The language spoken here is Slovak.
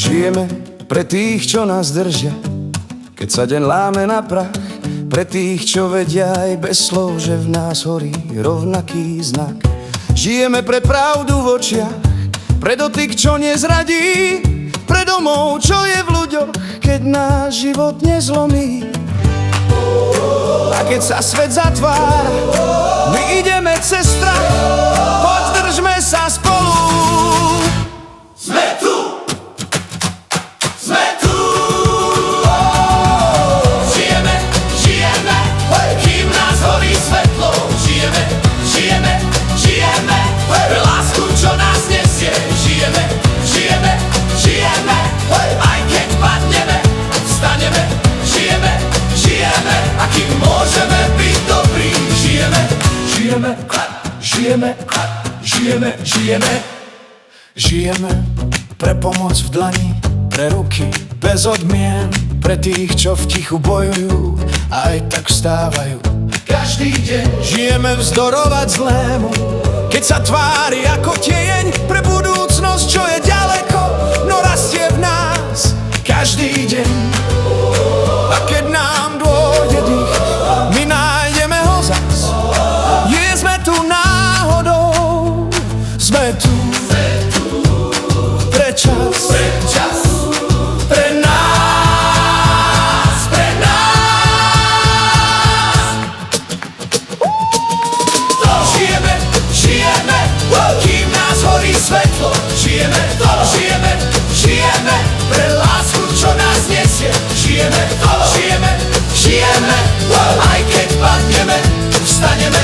Žijeme pre tých, čo nás držia, keď sa deň láme na prach. Pre tých, čo vedia aj bez slov, že v nás horí rovnaký znak. Žijeme pre pravdu v očiach, pre dotyk, čo nezradí, pre domov, čo je v ľuďoch, keď náš život nezlomí. A keď sa svet zatvára, my ideme cez strach. Poď, držme sa spolu. Sme tu! Sme tu! Žijeme, žijeme, kým nás horí svetlo. Žijeme, žijeme, žijeme, pre lásku, čo nás nesie. Žijeme, žijeme, žijeme, aj keď padneme, vstaneme. Žijeme, žijeme, a kým môžeme byť dobrí. Žijeme, žijeme, žijeme, žijeme, žijeme. Žijeme pre pomoc v dlani, pre ruky bez odmien, pre tých, čo v tichu bojujú a aj tak vstávajú každý deň. Žijeme vzdorovať zlému, keď sa tvári ako tieň, pre budúcnosť, čo je ďaleko, no rastie v nás každý deň. A keď nám dôjde dých, my nájdeme ho zas. Nie sme tu náhodou, sme tu pre čas, pre nás, pre nás. Žijeme, žijeme, kým nás horí svetlo. Žijeme, žijeme, žijeme, pre lásku, čo nás nesie. Žijeme, žijeme, žijeme, aj keď padneme, vstaneme.